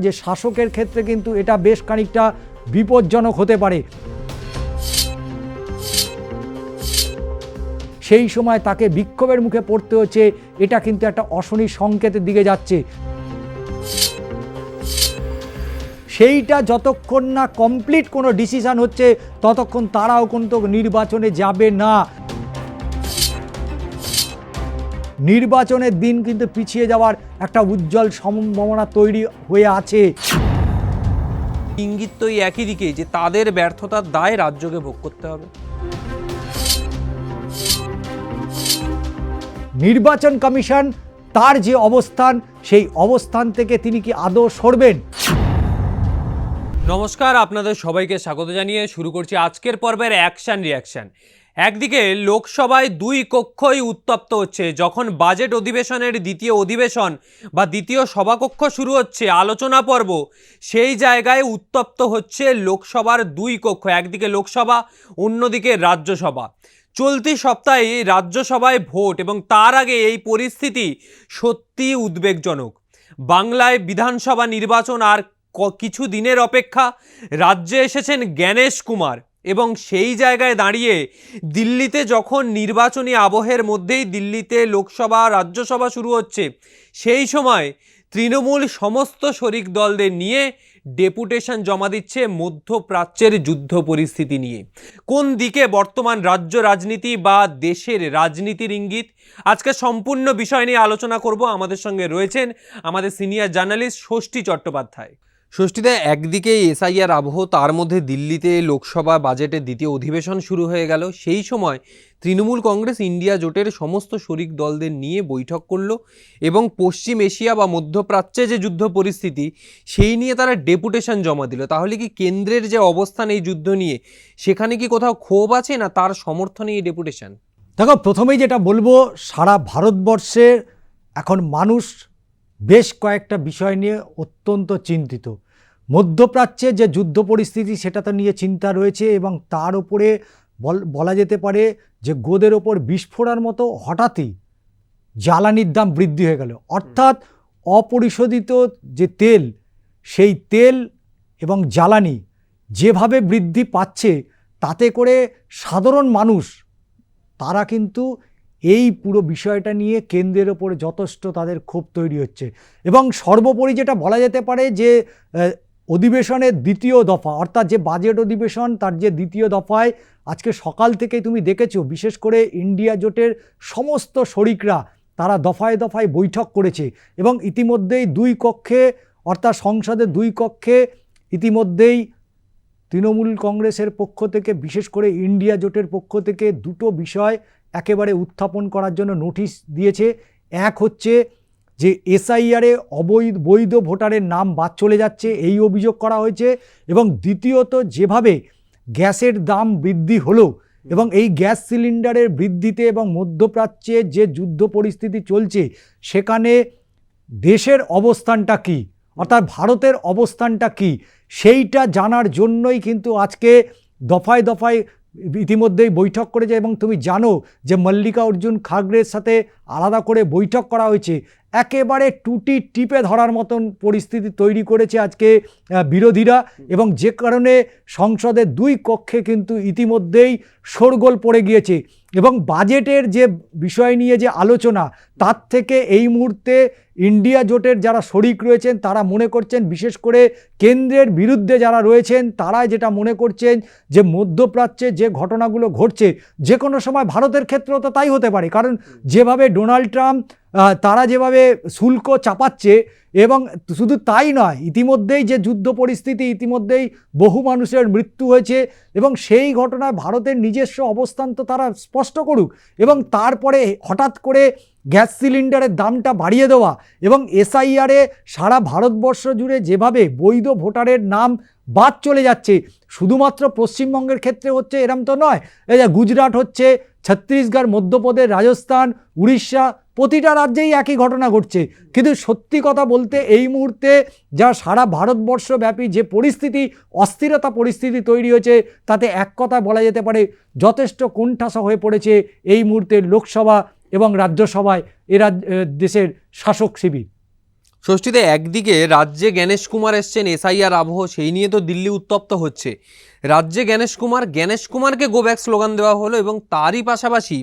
যে শাসকের ক্ষেত্রে কিন্তু এটা বেশ খানিকটা বিপজ্জনক হতে পারে। সেই সময় তাকে বিক্ষোভের মুখে পড়তে হচ্ছে, এটা কিন্তু একটা অশনি সংকেতের দিকে যাচ্ছে। সেইটা যতক্ষণ না কমপ্লিট কোনো ডিসিশন হচ্ছে ততক্ষণ তারাও কিন্তু নির্বাচনে যাবে না। নির্বাচনের দিন কিন্তু পিছিয়ে যাওয়ার একটা উজ্জ্বল সম্ভাবনা তৈরি হয়ে আছে। ইঙ্গিত তো একই দিকে, যে তাদের ব্যর্থতার দায় রাজ্যকে ভোগ করতে হবে। নির্বাচন কমিশন তার যে অবস্থান, সেই অবস্থান থেকে তিনি কি আদৌ সরবেন? নমস্কার, আপনাদের সবাইকে স্বাগত জানিয়ে শুরু করছি আজকের পর্বের অ্যাকশন রিয়াকশন। একদিকে লোকসভায় দুই কক্ষই উত্তপ্ত হচ্ছে। যখন বাজেট অধিবেশনের দ্বিতীয় অধিবেশন বা দ্বিতীয় সভাকক্ষ শুরু হচ্ছে, আলোচনা পর্ব, সেই জায়গায় উত্তপ্ত হচ্ছে লোকসভার দুই কক্ষ। একদিকে লোকসভা, অন্যদিকে রাজ্যসভা। চলতি সপ্তাহে রাজ্যসভায় ভোট এবং তার আগে এই পরিস্থিতি সত্যি উদ্বেগজনক। বাংলায় বিধানসভা নির্বাচন আর কিছু দিনের অপেক্ষা। রাজ্যে এসেছেন জ্ঞানেশ কুমার এবং সেই জায়গায় দাঁড়িয়ে দিল্লিতে যখন নির্বাচনী আবহের মধ্যেই দিল্লিতে লোকসভা রাজ্যসভা শুরু হচ্ছে, সেই সময় তৃণমূল সমস্ত শরিক দলদের নিয়ে ডেপুটেশন জমা দিচ্ছে মধ্যপ্রাচ্যের যুদ্ধ পরিস্থিতি নিয়ে। কোন দিকে বর্তমান রাজ্য রাজনীতি বা দেশের রাজনীতির ইঙ্গিত, আজকে সম্পূর্ণ বিষয় নিয়ে আলোচনা করব। আমাদের সঙ্গে রয়েছেন আমাদের সিনিয়র জার্নালিস্ট ষষ্ঠী চট্টোপাধ্যায়। ষষ্ঠীতে একদিকে এসআইআর আবহ, তার মধ্যে দিল্লিতে লোকসভা বাজেটের দ্বিতীয় অধিবেশন শুরু হয়ে গেল। সেই সময় তৃণমূল কংগ্রেস ইন্ডিয়া জোটের সমস্ত শরিক দলদের নিয়ে বৈঠক করলো এবং পশ্চিম এশিয়া বা মধ্যপ্রাচ্যে যে যুদ্ধ পরিস্থিতি, সেই নিয়ে তারা ডেপুটেশন জমা দিল। তাহলে কি কেন্দ্রের যে অবস্থান এই যুদ্ধ নিয়ে, সেখানে কি কোথাও ক্ষোভ আছে, না তার সমর্থনে এই ডেপুটেশন? দেখো, প্রথমেই যেটা বলবো, সারা ভারতবর্ষে এখন মানুষ বেশ কয়েকটা বিষয় নিয়ে অত্যন্ত চিন্তিত। মধ্যপ্রাচ্যে যে যুদ্ধ পরিস্থিতি, সেটা তো নিয়ে চিন্তা রয়েছে এবং তার উপরে বলা যেতে পারে যে গোদের ওপর বিস্ফোরণের মতো হঠাৎই জ্বালানির দাম বৃদ্ধি হয়ে গেল। অর্থাৎ অপরিশোধিত যে তেল, সেই তেল এবং জ্বালানি যেভাবে বৃদ্ধি পাচ্ছে, তাতে করে সাধারণ মানুষ তারা কিন্তু এই পুরো বিষয়টা নিয়ে কেন্দ্রের ওপরে যথেষ্ট তাদের ক্ষোভ তৈরি হচ্ছে। এবং সর্বোপরি যেটা বলা যেতে পারে যে অধিবেশনের দ্বিতীয় দফা, অর্থাৎ যে বাজেট অধিবেশন, তার যে দ্বিতীয় দফায় আজকে সকাল থেকেই তুমি দেখেছো, বিশেষ করে ইন্ডিয়া জোটের সমস্ত শরিকরা তারা দফায় দফায় বৈঠক করেছে এবং ইতিমধ্যেই দুই কক্ষে, অর্থাৎ সংসদের দুই কক্ষে ইতিমধ্যেই তৃণমূল কংগ্রেসের পক্ষ থেকে, বিশেষ করে ইন্ডিয়া জোটের পক্ষ থেকে দুটো বিষয় একেবারে উত্থাপন করার জন্য নোটিশ দিয়েছে। এক হচ্ছে যে এসআইআরে বৈধ ভোটারের নাম বাদ চলে যাচ্ছে, এই অভিযোগ করা হয়েছে। এবং দ্বিতীয়ত, যেভাবে গ্যাসের দাম বৃদ্ধি হলো এবং এই গ্যাস সিলিন্ডারের বৃদ্ধিতে এবং মধ্যপ্রাচ্যে যে যুদ্ধ পরিস্থিতি চলছে, সেখানে দেশের অবস্থানটা কী, অর্থাৎ ভারতের অবস্থানটা কী, সেইটা জানার জন্যই কিন্তু আজকে দফায় দফায় ইতিমধ্যেই বৈঠক করেছে। এবং তুমি জানো যে মল্লিকার্জুন খাড়গের সাথে আলাদা করে বৈঠক করা হয়েছে। একেবারে টুটি টিপে ধরার মতন পরিস্থিতি তৈরি করেছে আজকে বিরোধীরা, এবং যে কারণে সংসদের দুই কক্ষে কিন্তু ইতিমধ্যেই শোরগোল পড়ে গিয়েছে। এবং বাজেটের যে বিষয় নিয়ে যে আলোচনা, তার থেকে এই মুহূর্তে ইন্ডিয়া জোটের যারা শরিক রয়েছেন তারা মনে করছেন, বিশেষ করে কেন্দ্রের বিরুদ্ধে যারা রয়েছেন, তারা যেটা মনে করছেন যে মধ্যপ্রাচ্যে যে ঘটনাগুলো ঘটছে, যে কোনো সময় ভারতের ক্ষেত্রেও তো তাই হতে পারে। কারণ যেভাবে ডোনাল্ড ট্রাম্প তারা যেভাবে শুল্ক চাপাচ্ছে, এবং শুধু তাই নয়, ইতিমধ্যেই যে যুদ্ধ পরিস্থিতি, ইতিমধ্যেই বহু মানুষের মৃত্যু হয়েছে এবং সেই ঘটনায় ভারতের নিজস্ব অবস্থান তো তারা স্পষ্ট করুক। এবং তারপরে হঠাৎ করে গ্যাস সিলিন্ডারের দামটা বাড়িয়ে দেওয়া এবং এসআইআরে সারা ভারতবর্ষ জুড়ে যেভাবে বৈধ ভোটারের নাম বাদ চলে যাচ্ছে, শুধুমাত্র পশ্চিমবঙ্গের ক্ষেত্রে হচ্ছে এরম তো নয়, এই যে গুজরাট হচ্ছে, ছত্তিশগড়, মধ্যপ্রদেশ, রাজস্থান, উড়িষ্যা, প্রতিটা রাজ্যেই একই ঘটনা ঘটছে। কিন্তু সত্যি কথা বলতে এই মুহূর্তে যা সারা ভারতবর্ষব্যাপী যে পরিস্থিতি, অস্থিরতা পরিস্থিতি তৈরি হয়েছে, তাতে এক কথা বলা যেতে পারে যথেষ্ট কোণঠাসা হয়ে পড়েছে এই মুহূর্তে লোকসভা এবং রাজ্যসভায় দেশের শাসক শিবির। ষষ্ঠীতে একদিকে রাজ্যে গণেশ কুমার এসছেন, এসআইআর আবহ, সেই নিয়ে তো দিল্লি উত্তপ্ত হচ্ছে। রাজ্যে গণেশ কুমারকে গো ব্যাক স্লোগান দেওয়া হলো এবং তারই পাশাপাশি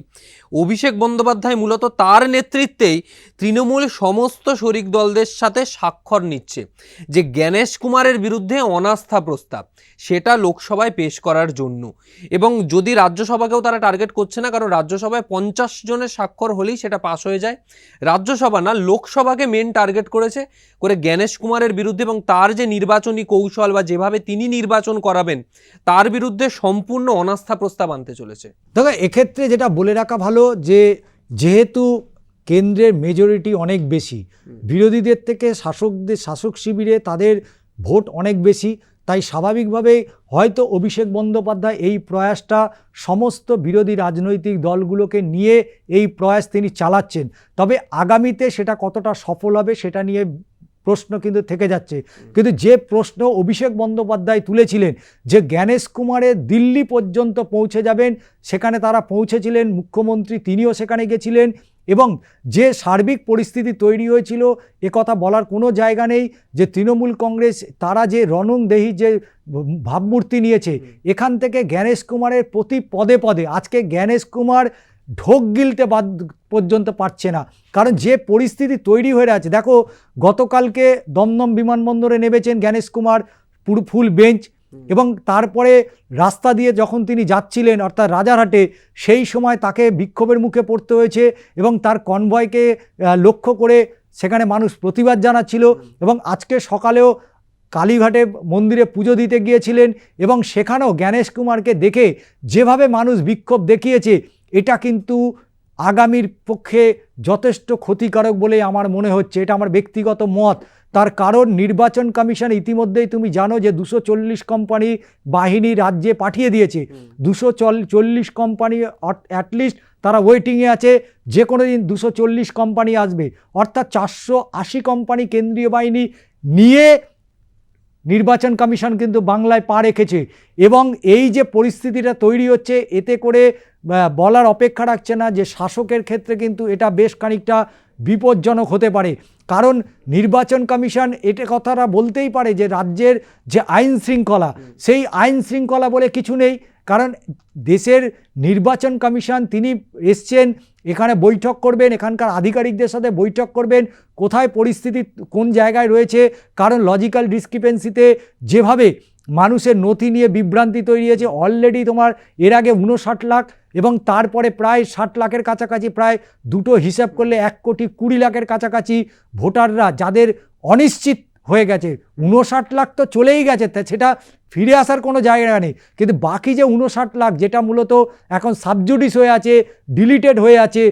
অভিষেক বন্দ্যোপাধ্যায় মূলত তার নেতৃত্বেই তৃণমূল সমস্ত শরিক দলদের সাথে স্বাক্ষর নিচ্ছে যে গণেশ কুমারের বিরুদ্ধে অনাস্থা প্রস্তাব সেটা লোকসভায় পেশ করার জন্য। এবং যদি রাজ্যসভাকেও তারা টার্গেট করছে না, কারণ রাজ্যসভায় 50 জনের স্বাক্ষর হলেই সেটা পাশ হয়ে যায়, রাজ্যসভা না লোকসভাকে মেন টার্গেট করেছে করে গণেশ কুমারের বিরুদ্ধে এবং তার যে নির্বাচনী কৌশল বা যেভাবে তিনি নির্বাচন করাবেন তার বিরুদ্ধে সম্পূর্ণ অনাস্থা প্রস্তাব আনতে চলেছে। দেখো, এক্ষেত্রে যেটা বলে রাখা ভালো যে যেহেতু কেন্দ্রের মেজরিটি অনেক বেশি, বিরোধীদের থেকে শাসক শিবিরে তাদের ভোট অনেক বেশি, তাই স্বাভাবিকভাবেই হয়তো অভিষেক বন্দ্যোপাধ্যায় এই প্রয়াসটা সমস্ত বিরোধী রাজনৈতিক দলগুলোকে নিয়ে এই প্রয়াস তিনি চালাচ্ছেন। তবে আগামীতে সেটা কতটা সফল হবে সেটা নিয়ে প্রশ্ন কিন্তু থেকে যাচ্ছে। কিন্তু যে প্রশ্ন অভিষেক বন্দ্যোপাধ্যায় তুলেছিলেন যে গণেশ কুমারের দিল্লি পর্যন্ত পৌঁছে যাবেন, সেখানে তারা পৌঁছেছিলেন, মুখ্যমন্ত্রী তিনিও সেখানে গেছিলেন এবং যে সার্বিক পরিস্থিতি তৈরি হয়েছিল একথা বলার কোনো জায়গা নেই যে তৃণমূল কংগ্রেস তারা যে রণংদেহী যে ভাবমূর্তি নিয়েছে, এখান থেকে গণেশ কুমারের প্রতি পদে পদে আজকে গণেশ কুমার ঢোক গিলতে পর্যন্ত পারছে না, কারণ যে পরিস্থিতি তৈরি হয়ে আছে। দেখো, গতকালকে দমদম বিমানবন্দরে নেমেছেন গণেশ কুমার, পুরো ফুল বেঞ্চ, এবং তারপরে রাস্তা দিয়ে যখন তিনি যাচ্ছিলেন অর্থাৎ রাজারহাটে, সেই সময় তাকে বিক্ষোভের মুখে পড়তে হয়েছে এবং তার কনভয়কে লক্ষ্য করে সেখানে মানুষ প্রতিবাদ জানাচ্ছিল। এবং আজকে সকালেও কালীঘাটে মন্দিরে পুজো দিতে গিয়েছিলেন এবং সেখানেও গণেশ কুমারকে দেখে যেভাবে মানুষ বিক্ষোভ দেখিয়েছে, এটা কিন্তু আগামীর পক্ষে যথেষ্ট ক্ষতিকারক বলে আমার মনে হচ্ছে। এটা আমার ব্যক্তিগত মত। তার কারণ নির্বাচন কমিশন ইতিমধ্যেই তুমি জানো যে 240 কোম্পানি বাহিনী রাজ্যে পাঠিয়ে দিয়েছে। 240 কোম্পানি অ্যাটলিস্ট তারা ওয়েটিংয়ে আছে, যে কোনো দিন 240 কোম্পানি আসবে, অর্থাৎ 480 কোম্পানি কেন্দ্রীয় বাহিনী নিয়ে নির্বাচন কমিশন কিন্তু বাংলায় পা রেখেছে। এবং এই যে পরিস্থিতিটা তৈরি হচ্ছে, এতে করে বলার অপেক্ষা রাখছে না যে শাসকের ক্ষেত্রে কিন্তু এটা বেশ খানিকটা বিপজ্জনক হতে পারে। কারণ নির্বাচন কমিশন এটা কথাটা বলতেই পারে যে রাজ্যের যে আইন শৃঙ্খলা, সেই আইন শৃঙ্খলা বলে কিছু নেই। কারণ দেশের নির্বাচন কমিশন তিনি এসছেন, এখানে বৈঠক করবেন, এখানকার আধিকারিকদের সাথে বৈঠক করবেন, কোথায় পরিস্থিতি কোন জায়গায় রয়েছে। কারণ লজিক্যাল ডিসক্রিপেন্সিতে যেভাবে মানুষের নথি নিয়ে বিভ্রান্তি তৈরি হয়েছে, অলরেডি তোমার এর আগে 59 লাখ এবং তারপরে প্রায় 60 লাখের কাছাকাছি, প্রায় দুটো হিসাব করলে 1,20,00,000 লাখের কাছাকাছি ভোটাররা যাদের অনিশ্চিত হয়ে গেছে। 59 লাখ তো চলেই গেছে, সেটা ফিরে আসার কোনো জায়গা নেই। কিন্তু বাকি যে 59 লাখ যেটা মূলত এখন সাবজুডিস হয়ে আছে, ডিলিটেড হয়ে আছে,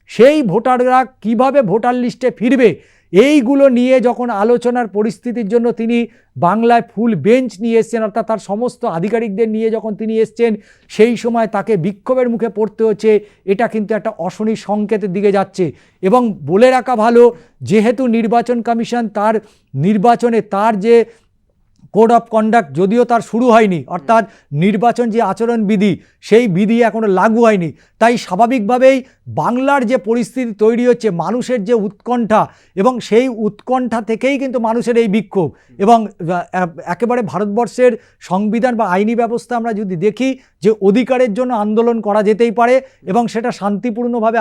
সেই ভোটাররা কিভাবে ভোটার লিস্টে ফিরবে, এইগুলো নিয়ে যখন আলোচনার পরিস্থিতির জন্য তিনি বাংলায় ফুল বেঞ্চ নিয়ে এসছেন, অর্থাৎ তার সমস্ত আধিকারিকদের নিয়ে যখন তিনি এসছেন, সেই সময় তাকে বিক্ষোভের মুখে পড়তে হচ্ছে। এটা কিন্তু একটা অশনি সংকেতের দিকে যাচ্ছে। এবং বলে রাখা ভালো, যেহেতু নির্বাচন কমিশন তার নির্বাচনে তার যে কোড অফ কন্ডাক্ট যদিও তার শুরু হয়নি, অর্থাৎ নির্বাচন যে আচরণবিধি সেই বিধি এখনও লাগু হয়নি, তাই স্বাভাবিকভাবেই বাংলার যে পরিস্থিতি তৈরি হচ্ছে, মানুষের যে উৎকণ্ঠা, এবং সেই উৎকণ্ঠা থেকেই কিন্তু মানুষের এই বিক্ষোভ। এবং একেবারে ভারতবর্ষের সংবিধান বা আইনি ব্যবস্থা আমরা যদি দেখি যে অধিকারের জন্য আন্দোলন করা যেতেই পারে এবং সেটা শান্তিপূর্ণভাবে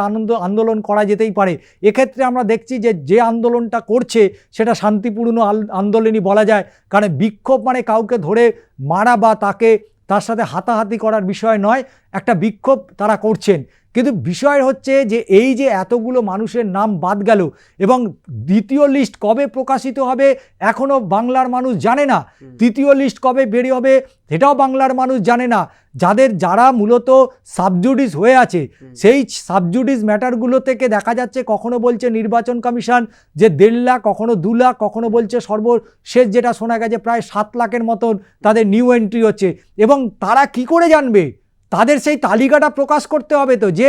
আন্দোলন করা যেতেই পারে। এক্ষেত্রে আমরা দেখছি যে আন্দোলনটা করছে সেটা শান্তিপূর্ণ আন্দোলনই বলা যায়, কারণ বিক্ষোভ মানে কাউকে ধরে মারা বা তার সাথে হাতাহাতি করার বিষয় নয়, একটা বিক্ষোভ তারা করছেন। কিন্তু বিষয় হচ্ছে যে এই যে এতগুলো মানুষের নাম বাদ গেল এবং দ্বিতীয় লিস্ট কবে প্রকাশিত হবে এখনও বাংলার মানুষ জানে না, তৃতীয় লিস্ট কবে বেরিয়ে হবে সেটাও বাংলার মানুষ জানে না। যারা মূলত সাবজুডিস হয়ে আছে, সেই সাবজুডিস ম্যাটারগুলো থেকে দেখা যাচ্ছে কখনো বলছে নির্বাচন কমিশন যে 1.5 লাখ, কখনো 2 লাখ, কখনো বলছে সর্বশেষ যেটা শোনা গেছে প্রায় 7 লাখের মতন তাদের নিউ এন্ট্রি হচ্ছে। এবং তারা কি করে জানবে? তাদের সেই তালিকাটা প্রকাশ করতে হবে তো, যে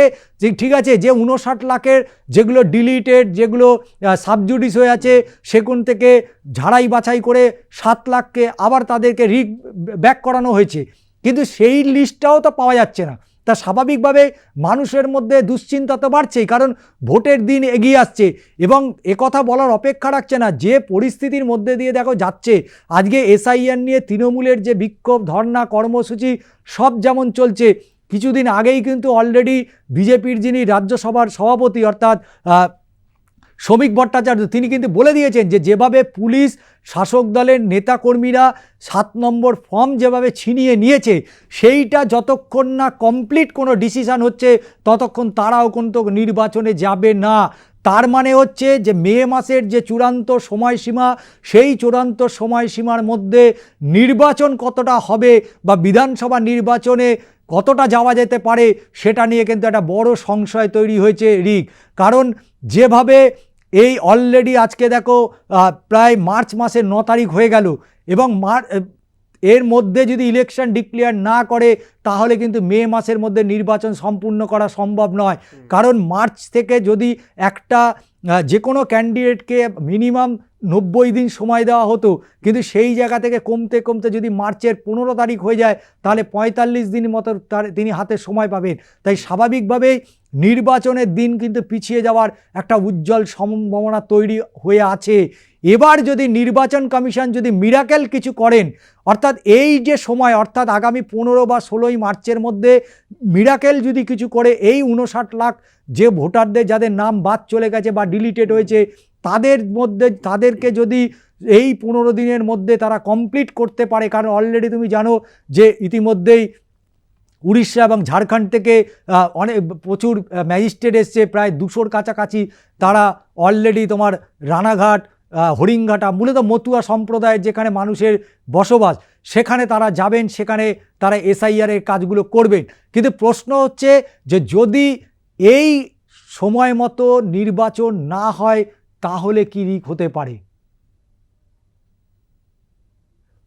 ঠিক আছে যে 59 লাখের যেগুলো ডিলিটেড, যেগুলো সাবজুডিস হয়ে আছে, সেখান থেকে ঝাড়াই বাছাই করে 7 লাখকে আবার তাদেরকে ব্যাক করানো হয়েছে, কিন্তু সেই লিস্টটাও তো পাওয়া যাচ্ছে না। তা স্বাভাবিকভাবে মানুষের মধ্যে দুশ্চিন্তা তো বাড়ছেই, কারণ ভোটের দিন এগিয়ে আসছে এবং একথা বলার অপেক্ষা রাখছে না যে পরিস্থিতির মধ্যে দিয়ে দেখো যাচ্ছে। আজকে এসআইআর নিয়ে তৃণমূলের যে বিক্ষোভ, ধর্ণা, কর্মসূচি সব যেমন চলছে, কিছুদিন আগেই কিন্তু অলরেডি বিজেপির যিনি রাজ্যসভার সভাপতি অর্থাৎ শ্রমিক ভট্টাচার্য, তিনি কিন্তু বলে দিয়েছেন যে যেভাবে পুলিশ শাসক দলের নেতাকর্মীরা 7 নম্বর ফর্ম যেভাবে ছিনিয়ে নিয়েছে, সেইটা যতক্ষণ না কমপ্লিট কোনো ডিসিশন হচ্ছে ততক্ষণ তারাও কিন্তু নির্বাচনে যাবে না। তার মানে হচ্ছে যে মে মাসের যে চূড়ান্ত সময়সীমা, সেই চূড়ান্ত সময়সীমার মধ্যে নির্বাচন কতটা হবে বা বিধানসভা নির্বাচনে কতটা যাওয়া যেতে পারে সেটা নিয়ে কিন্তু একটা বড় সংশয় তৈরি হয়েছে রিক। কারণ যেভাবে এই অলরেডি আজকে দেখো প্রায় মার্চ মাসের 9 তারিখ হয়ে গেল এবং এর মধ্যে যদি ইলেকশন ডিক্লেয়ার না করে তাহলে কিন্তু মে মাসের মধ্যে নির্বাচন সম্পূর্ণ করা সম্ভব নয়। কারণ মার্চ থেকে যদি একটা যে কোনো ক্যান্ডিডেটকে মিনিমাম 90 দিন সময় দেওয়া হতো, কিন্তু সেই জায়গা থেকে কমতে কমতে যদি মার্চের 15 তারিখ হয়ে যায় তাহলে 45 দিন মতো তিনি হাতে সময় পাবেন। তাই স্বাভাবিকভাবেই নির্বাচনের দিন কিন্তু পিছিয়ে যাওয়ার একটা উজ্জ্বল সম্ভাবনা তৈরি হয়ে আছে। এবার যদি নির্বাচন কমিশন যদি মিরাকেল কিছু করেন, অর্থাৎ এই যে সময় অর্থাৎ আগামী 15 বা 16ই মার্চের মধ্যে মিরাকেল যদি কিছু করে এই 59 লাখ যে ভোটারদের যাদের নাম বাদ চলে গেছে বা ডিলিটেড হয়েছে তাদের মধ্যে তাদেরকে যদি এই 15 দিনের মধ্যে তারা কমপ্লিট করতে পারে, কারণ অলরেডি তুমি জানো যে ইতিমধ্যেই উড়িষ্যা এবং ঝাড়খণ্ড থেকে অনেক প্রচুর ম্যাজিস্ট্রেট এসছে, প্রায় 200-র কাছাকাছি। তারা অলরেডি তোমার রানাঘাট, হরিণঘাটা, মূলত মতুয়া সম্প্রদায়ের যেখানে মানুষের বসবাস, সেখানে তারা যাবেন, সেখানে তারা এসআইআরের কাজগুলো করবেন। কিন্তু প্রশ্ন হচ্ছে যে যদি এই সময় মতো নির্বাচন না হয় তাহলে কি রিক হতে পারে?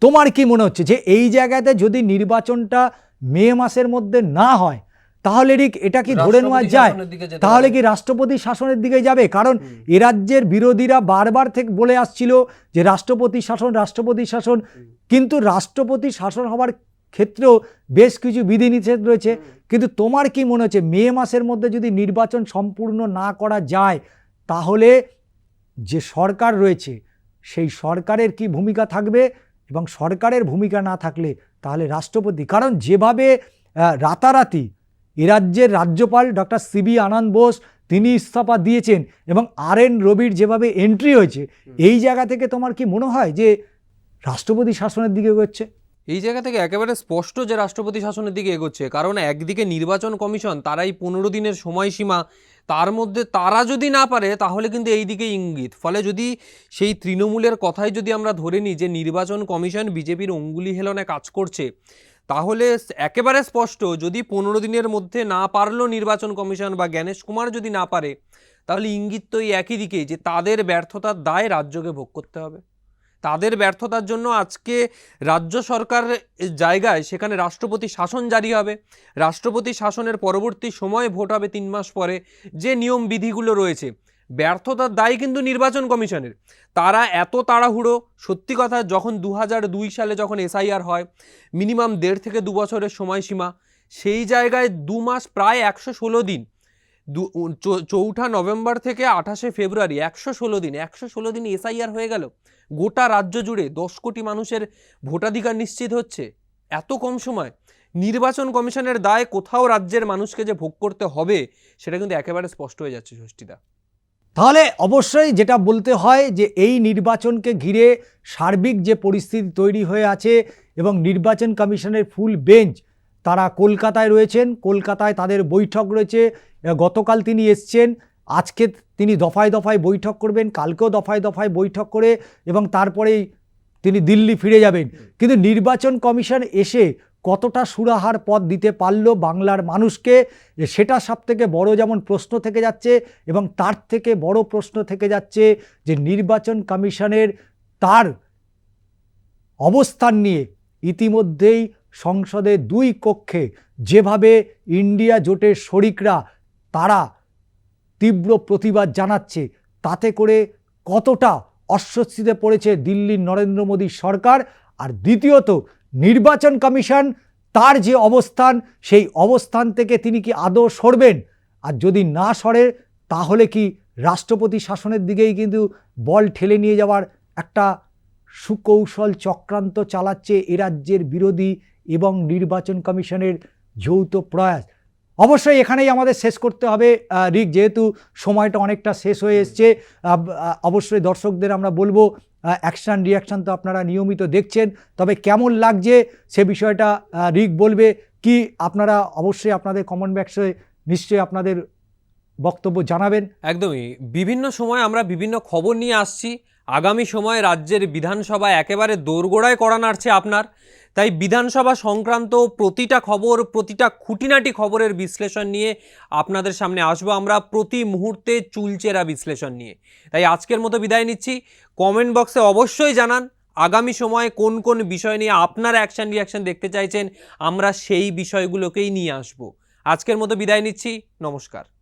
তোমার কি মনে হচ্ছে যে এই জায়গাতে যদি নির্বাচনটা মে মাসের মধ্যে না হয় তাহলে রিক এটা কি ধরে নেওয়া যায়, তাহলে কি রাষ্ট্রপতি শাসনের দিকে যাবে? কারণ এ রাজ্যের বিরোধীরা বারবার থেকে বলে আসছিল যে রাষ্ট্রপতি শাসন, কিন্তু রাষ্ট্রপতি শাসন হওয়ার ক্ষেত্রেও বেশ কিছু বিধিনিষেধ রয়েছে। কিন্তু তোমার কি মনে হচ্ছে মে মাসের মধ্যে যদি নির্বাচন সম্পূর্ণ না করা যায় তাহলে যে সরকার রয়েছে সেই সরকারের কি ভূমিকা থাকবে, এবং সরকারের ভূমিকা না থাকলে তাহলে রাষ্ট্রপতি, কারণ যেভাবে রাতারাতি এ রাজ্যের রাজ্যপাল ডক্টর সিবি আনন্দ বোস তিনি ইস্তফা দিয়েছেন এবং RN রবির যেভাবে এন্ট্রি হয়েছে, এই জায়গা থেকে তোমার কি মনে হয় যে রাষ্ট্রপতি শাসনের দিকে এগোচ্ছে? এই জায়গা থেকে একেবারে স্পষ্ট যে রাষ্ট্রপতি শাসনের দিকে এগোচ্ছে। কারণ একদিকে নির্বাচন কমিশন তারাই 15 দিনের সময়সীমা, তার মধ্যে তারা যদি না পারে তাহলে কিন্তু এই দিকে ইঙ্গিত। ফলে যদি সেই তৃণমূলের কথাই যদি আমরা ধরে নিই যে নির্বাচন কমিশন বিজেপির অঙ্গুলি হেলনে কাজ করছে, তাহলে একেবারে স্পষ্ট যদি 15 দিনের মধ্যে না পারলো নির্বাচন কমিশন বা জ্ঞানেশ কুমার যদি না পারে, তাহলে ইঙ্গিত তো এই একই দিকে যে তাদের ব্যর্থতার দায় রাজ্যকে ভোগ করতে হবে। তাদের ব্যর্থতার জন্য আজকে রাজ্য সরকার জায়গায় সেখানে রাষ্ট্রপতি শাসন জারি হবে। রাষ্ট্রপতি শাসনের পরবর্তী সময়ে ভোট হবে 3 মাস পরে। যে নিয়ম বিধিগুলো রয়েছে, ব্যর্থতার দায় কিন্তু নির্বাচন কমিশনের। তারা এত তাড়াহুড়ো, সত্যি কথা, যখন 2002 সালে যখন এসআইআর হয় মিনিমাম 1.5 থেকে 2 বছরের সময়সীমা, সেই জায়গায় 2 মাস প্রায় 116 দিন, 4 নভেম্বর থেকে 28 ফেব্রুয়ারি 116 দিন এসআইআর হয়ে গেল। গোটা রাজ্য জুড়ে 10 কোটি মানুষের ভোটাধিকার নিশ্চিত হচ্ছে এত কম সময়। নির্বাচন কমিশনের দায় কোথাও রাজ্যের মানুষকে যে ভোগ করতে হবে সেটা কিন্তু একেবারে স্পষ্ট হয়ে যাচ্ছে ষষ্ঠীদা। তাহলে অবশ্যই যেটা বলতে হয় যে এই নির্বাচনকে ঘিরে সার্বিক যে পরিস্থিতি তৈরি হয়ে আছে এবং নির্বাচন কমিশনের ফুল বেঞ্চ তারা কলকাতায় রয়েছেন, কলকাতায় তাদের বৈঠক রয়েছে। গতকাল তিনি এসছেন, আজকে তিনি দফায় দফায় বৈঠক করবেন, কালকেও দফায় দফায় বৈঠক করে এবং তারপরেই তিনি দিল্লি ফিরে যাবেন। কিন্তু নির্বাচন কমিশন এসে কতটা সুরাহার পথ দিতে পারলো বাংলার মানুষকে, সেটা সবথেকে বড় যেমন প্রশ্ন থেকে যাচ্ছে, এবং তার থেকে বড় প্রশ্ন থেকে যাচ্ছে যে নির্বাচন কমিশনের তার অবস্থান নিয়ে ইতিমধ্যেই সংসদের 2 কক্ষে যেভাবে ইন্ডিয়া জোটের শরিকরা তারা তীব্র প্রতিবাদ জানাচ্ছে, তাতে করে কতটা অস্বস্তিতে পড়েছে দিল্লির নরেন্দ্র মোদী সরকার। আর দ্বিতীয়ত নির্বাচন কমিশন তার যে অবস্থান, সেই অবস্থান থেকে তিনি কি আদৌ সরবেন? আর যদি না সরে, তাহলে কি রাষ্ট্রপতি শাসনের দিকেই কিন্তু বল ঠেলে নিয়ে যাওয়ার একটা সুকৌশল চক্রান্ত চালাচ্ছে এ রাজ্যের বিরোধী এবং নির্বাচন কমিশনের যৌথ প্রয়াস? অবশ্যই এখানেই আমাদের শেষ করতে হবে রিক, যেহেতু সময়টা অনেকটা শেষ হয়ে এসছে। অবশ্যই দর্শকদের আমরা বলবো, অ্যাকশান রিয়াকশান তো আপনারা নিয়মিত দেখছেন, তবে কেমন লাগছে সে বিষয়টা রিক বলবে। কি আপনারা অবশ্যই আপনাদের কমেন্ট বক্সে নিশ্চয়ই আপনাদের বক্তব্য জানাবেন। একদমই, বিভিন্ন সময় আমরা বিভিন্ন খবর নিয়ে আসছি। আগামী সময়ে রাজ্যের বিধানসভা একেবারে দোরগোড়ায় কড়া নাড়ছে আপনার, তাই বিধানসভা সংক্রান্ত প্রতিটা খবর, প্রতিটা খুঁটিনাটি খবরের বিশ্লেষণ নিয়ে আপনাদের সামনে আসবো আমরা, প্রতি মুহূর্তে চুলচেরা বিশ্লেষণ নিয়ে। তাই আজকের মতো বিদায় নিচ্ছি। কমেন্ট বক্সে অবশ্যই জানান আগামী সময়ে কোন কোন বিষয় নিয়ে আপনারা অ্যাকশন রিয়াকশন দেখতে চাইছেন, আমরা সেই বিষয়গুলোকেই নিয়ে আসবো। আজকের মতো বিদায় নিচ্ছি, নমস্কার।